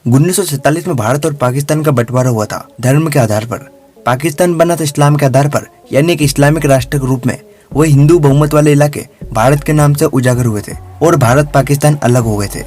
1947 में भारत और पाकिस्तान का बंटवारा हुआ था धर्म के आधार पर। पाकिस्तान बना था इस्लाम के आधार पर, यानी एक इस्लामिक राष्ट्र के रूप में। वही हिंदू बहुमत वाले इलाके भारत के नाम से उजागर हुए थे और भारत पाकिस्तान अलग हो गए थे।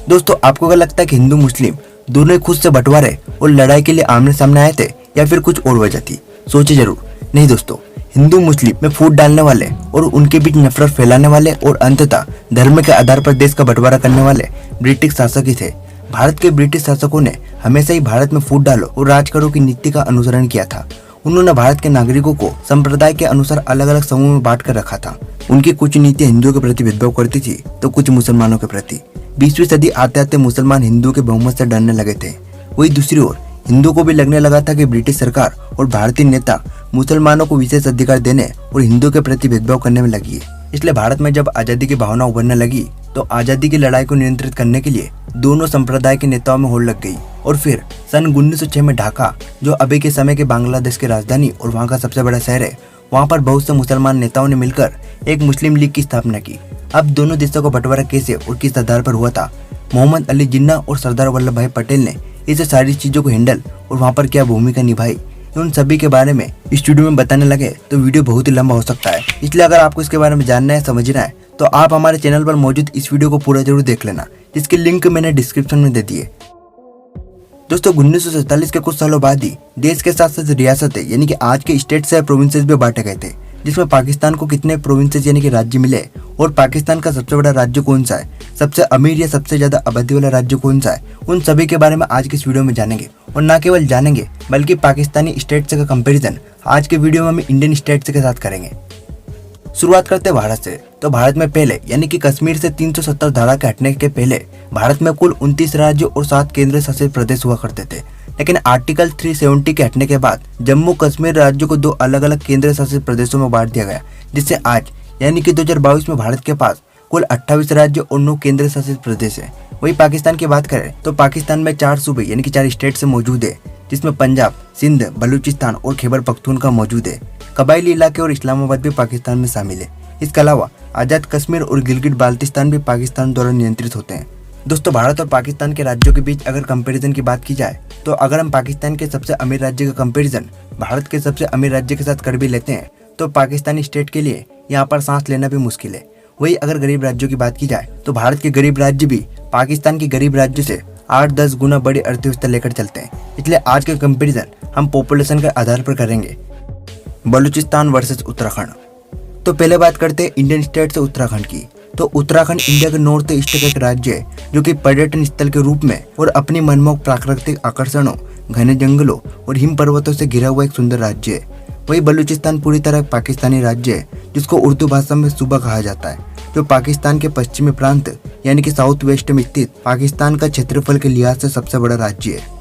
दोस्तों, आपको क्या लगता है कि हिंदू मुस्लिम दोनों खुद से बंटवारे और लड़ाई के लिए आमने सामने आए थे या फिर कुछ और वजह थी? सोचिए जरूर। नहीं दोस्तों, हिंदू मुस्लिम में फूट डालने वाले और उनके बीच नफरत फैलाने वाले और अंततः धर्म के आधार पर देश का बंटवारा करने वाले ब्रिटिश शासक ही थे। भारत के ब्रिटिश शासकों ने हमेशा ही भारत में फूट डालो और राज करो की नीति का अनुसरण किया था। उन्होंने भारत के नागरिकों को संप्रदाय के अनुसार अलग अलग समूह में बांट कर रखा था। उनकी कुछ नीतियां हिंदुओं के प्रति भेदभाव करती थी तो कुछ मुसलमानों के प्रति। 20वीं सदी आते आते मुसलमान हिंदुओं के बहुमत से डरने लगे थे। वही दूसरी ओर हिंदुओं को भी लगने लगा था कि ब्रिटिश सरकार और भारतीय नेता मुसलमानों को विशेष अधिकार देने और हिंदुओं के प्रति भेदभाव करने में लगी है। इसलिए भारत में जब आजादी की भावना उभरने लगी तो आजादी की लड़ाई को नियंत्रित करने के लिए दोनों संप्रदाय के नेताओं में होड़ लग गई। और फिर सन 1906 में ढाका, जो अभी के समय के बांग्लादेश की राजधानी और वहाँ का सबसे बड़ा शहर है, वहाँ पर बहुत से मुसलमान नेताओं ने मिलकर एक मुस्लिम लीग की स्थापना की। अब दोनों देशों का बंटवारा कैसे और किस आधार पर हुआ था, मोहम्मद अली जिन्ना और सरदार वल्लभ भाई पटेल ने इसे सारी चीजों को हैंडल और वहाँ पर क्या भूमिका निभाई, उन सभी के बारे में स्टूडियो में बताने लगे तो वीडियो बहुत ही लंबा हो सकता है। इसलिए अगर आपको इसके बारे में जानना है, समझना है, तो आप हमारे चैनल पर मौजूद इस वीडियो को पूरा जरूर देख लेना, जिसकी लिंक मैंने डिस्क्रिप्शन में दे दी है। दोस्तों, 1947 के कुछ सालों बाद ही देश के साथ साथ रियासतें यानी कि आज के स्टेट्स या प्रोविंसेस भी बांटे गए थे, जिसमें पाकिस्तान को कितने प्रोविंसेस यानी कि राज्य मिले और पाकिस्तान का सबसे बड़ा राज्य कौन सा है, सबसे अमीर या सबसे ज्यादा आबादी वाला राज्य कौन सा है, उन सभी के बारे में आज के इस वीडियो में जानेंगे। और न केवल जानेंगे बल्कि पाकिस्तानी स्टेट्स का कंपेरिजन आज के वीडियो में हम इंडियन स्टेट्स के साथ करेंगे। शुरुआत करते हैं भारत से। तो भारत में पहले यानी कि कश्मीर से 370 धारा के हटने के पहले भारत में कुल 29 राज्य और 7 केंद्र शासित प्रदेश हुआ करते थे। लेकिन आर्टिकल 370 के हटने के बाद जम्मू कश्मीर राज्य को 2 अलग अलग केंद्र शासित प्रदेशों में बांट दिया गया, जिससे आज यानी कि 2022 में भारत के पास कुल 28 राज्य और 9 केंद्र शासित प्रदेश है। वही पाकिस्तान की बात करें तो पाकिस्तान में 4 सूबे यानी कि 4 स्टेट से मौजूद है, जिसमें पंजाब, सिंध, बलूचिस्तान और खैबर पख्तूनख्वा मौजूद है। कबायली इलाके और इस्लामाबाद भी पाकिस्तान में शामिल है। इसके अलावा आजाद कश्मीर और गिलगिट बाल्टिस्तान भी पाकिस्तान द्वारा नियंत्रित होते हैं। दोस्तों, भारत और पाकिस्तान के राज्यों के बीच अगर कंपैरिजन की बात की जाए तो अगर हम पाकिस्तान के सबसे अमीर राज्य का कंपैरिजन भारत के सबसे अमीर राज्य के साथ कर भी लेते हैं तो पाकिस्तानी स्टेट के लिए यहाँ पर सांस लेना भी मुश्किल है। वही अगर गरीब राज्यों की बात की जाए तो भारत के गरीब राज्य भी पाकिस्तान के गरीब राज्य से 8-10 गुना बड़ी अर्थव्यवस्था लेकर चलते हैं। इसलिए आज के कंपैरिजन हम पॉपुलेशन के आधार पर करेंगे। बलूचिस्तान वर्सेस उत्तराखंड। तो पहले बात करते हैं इंडियन स्टेट से उत्तराखंड की। तो उत्तराखंड इंडिया के नॉर्थ ईस्ट का एक राज्य है जो कि पर्यटन स्थल के रूप में और अपनी मनमोहक प्राकृतिक आकर्षणों, घने जंगलों और हिम पर्वतों से घिरा हुआ एक सुंदर राज्य है। वही बलूचिस्तान पूरी तरह पाकिस्तानी राज्य है, जिसको उर्दू भाषा में सूबा कहा जाता है, जो पाकिस्तान के पश्चिमी प्रांत यानी कि साउथ वेस्ट में स्थित पाकिस्तान का क्षेत्रफल के लिहाज से सबसे बड़ा राज्य है।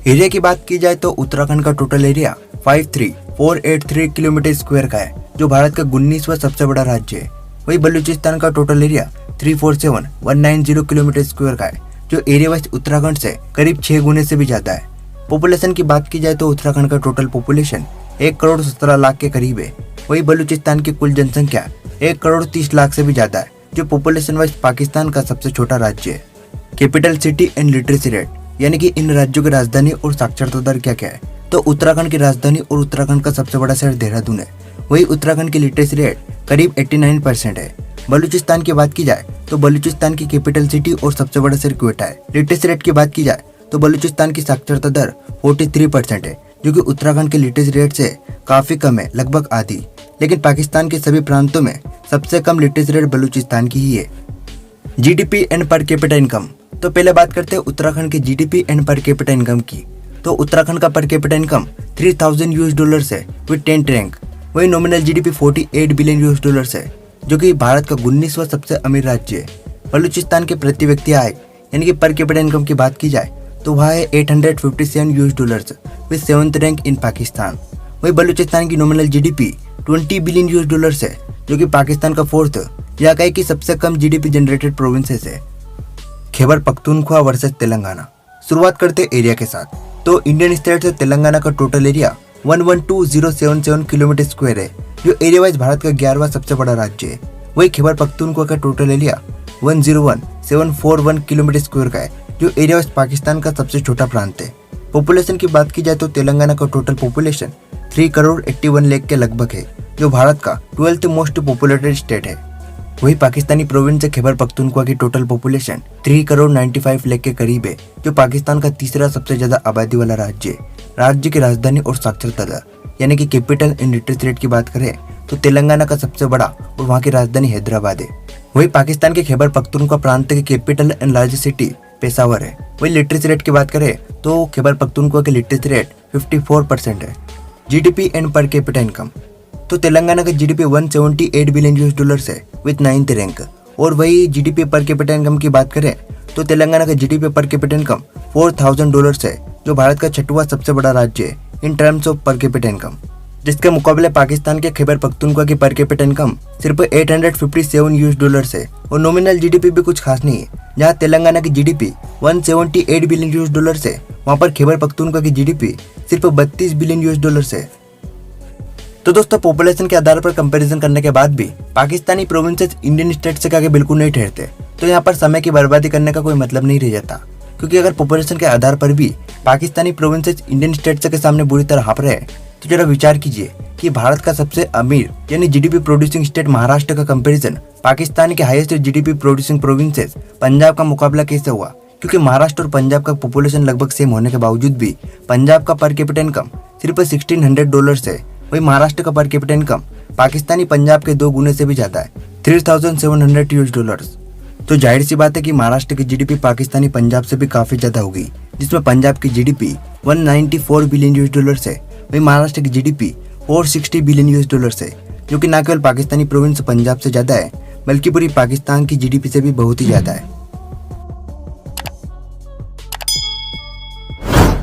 एरिया की बात की जाए तो उत्तराखंड का टोटल एरिया 53,483 किलोमीटर स्क्वायर का है, जो भारत का 19वां सबसे बड़ा राज्य है। वही बलूचिस्तान का टोटल एरिया 347,190 किलोमीटर स्क्वायर का है, जो एरिया वाइज उत्तराखंड से करीब 6 गुने से भी ज्यादा है। पॉपुलेशन की बात की जाए तो उत्तराखंड का टोटल पॉपुलेशन 1,17,00,000 के करीब है। वही बलूचिस्तान की कुल जनसंख्या 1,30,00,000 से भी ज्यादा है, जो पॉपुलेशन वाइज पाकिस्तान का सबसे छोटा राज्य है। Capital city and literacy rate यानी कि इन राज्यों की राजधानी और साक्षरता दर क्या क्या है। तो उत्तराखंड की राजधानी और उत्तराखंड का सबसे बड़ा शहर देहरादून है। वही उत्तराखंड की लिटरेसी रेट करीब 89% है। बलूचिस्तान की बात की जाए तो बलूचिस्तान की कैपिटल सिटी और सबसे बड़ा शहर क्वेटा है। लिटरेसी रेट की बात की जाए तो बलूचिस्तान की साक्षरता दर 43% है, जो कि उत्तराखंड के लिटरेसी रेट से काफी कम है, लगभग आधी। लेकिन पाकिस्तान के सभी प्रांतों में सबसे कम लिटरेसी रेट बलूचिस्तान की ही है। GDP and per capita income. तो पहले बात करते हैं उत्तराखंड के GDP and per capita income की। तो उत्तराखंड का पर कैपिटा इनकम $3,000 है विद 10th रैंक। वही नॉमिनल जीडीपी $48 बिलियन है, जो कि भारत का 19वां सबसे अमीर राज्य है। बलूचिस्तान के प्रति व्यक्ति आय यानी कि पर कैपिटा इनकम की बात की जाए तो वह है $857 with 7th rank in Pakistan. वही बलूचिस्तान की नॉमिनल जीडीपी $20 बिलियन है, जो कि पाकिस्तान का 4th या कहे कि सबसे कम जीडीपी जनरेटेड प्रोविंसेस है। खैबर पख्तूनख्वा वर्सेस तेलंगाना। शुरुआत करते एरिया के साथ। तो इंडियन स्टेट से तेलंगाना का टोटल एरिया 112,077 किलोमीटर स्क्वायर है, जो एरिया वाइज भारत का 11वां सबसे बड़ा राज्य है। वही खैबर पख्तूनख्वा का टोटल एरिया 101,741 किलोमीटर स्क्वायर का है, जो एरिया वाइज पाकिस्तान का सबसे छोटा प्रांत है। पॉपुलेशन की बात की जाए तो तेलंगाना का टोटल पॉपुलेशन 3,81,00,000 के लगभग है, जो भारत का 12th मोस्ट पॉपुलेटेड स्टेट है। वही पाकिस्तानी प्रोविंस है खैबर पख्तूनख्वा की टोटल पॉपुलेशन 3,95,00,000 के करीब है, जो पाकिस्तान का तीसरा सबसे ज्यादा आबादी वाला राज्य है। राज्य की राजधानी और साक्षरता दर यानी कि कैपिटल इन लिटरेसी रेट की बात करें तो तेलंगाना का सबसे बड़ा और वहाँ की राजधानी हैदराबाद है। वही पाकिस्तान के खैबर पख्तूनख्वा प्रांत की capital and largest city Peshawar है। वही लिटरेसी रेट की बात करें तो खैबर पख्तूनख्वा की लिटरेसी रेट 54% है। GDP and per capita income तो तेलंगाना का जीडीपी 178 बिलियन यूएस डॉलर है विथ 9th रैंक। और वही जीडीपी पर कैपिटा इनकम की बात करें तो तेलंगाना का जीडीपी पर कैपिटा इनकम $4,000 है, जो भारत का 6वां सबसे बड़ा राज्य है in terms of per capita income. जिसके मुकाबले पाकिस्तान के खैबर पख्तूनख्वा की पर कैपिटा इनकम सिर्फ $857 है और नॉमिनल जीडीपी भी कुछ खास नहीं है। जहां तेलंगाना की जीडीपी 178 बिलियन यूएस है, वहां पर खैबर पख्तूनख्वा की जीडीपी सिर्फ $32 बिलियन यूएस है। तो दोस्तों, पॉपुलेशन के आधार पर कंपैरिजन करने के बाद भी पाकिस्तानी प्रोविंसेस इंडियन स्टेट से आगे बिल्कुल नहीं ठहरते, तो यहाँ पर समय की बर्बादी करने का कोई मतलब नहीं रह जाता। क्योंकि अगर पॉपुलेशन के आधार पर भी पाकिस्तानी प्रोविंसेस इंडियन स्टेट के सामने बुरी तरह हाफ रहे तो जरा विचार कीजिए कि भारत का सबसे अमीर यानी जीडीपी प्रोड्यूसिंग स्टेट महाराष्ट्र का कंपैरिजन पाकिस्तान के highest GDP producing provinces Punjab का मुकाबला कैसे हुआ। क्योंकि महाराष्ट्र और पंजाब का पॉपुलेशन लगभग सेम होने के बावजूद भी पंजाब का पर कैपिटा इनकम सिर्फ $1,600 है। वही महाराष्ट्र का per capita income Pakistani Punjab के 2 गुने से भी ज्यादा है, $3,700। तो जाहिर सी बात है कि महाराष्ट्र की जीडीपी पाकिस्तानी पंजाब से भी काफी ज्यादा होगी, जिसमें पंजाब की जीडीपी 194 बिलियन यूएस है, वही महाराष्ट्र की जीडीपी 460 बिलियन यूएस है, जो कि न केवल पाकिस्तानी प्रोविंस पंजाब से ज्यादा है बल्कि पूरी पाकिस्तान की जीडीपी से भी बहुत ही ज्यादा है।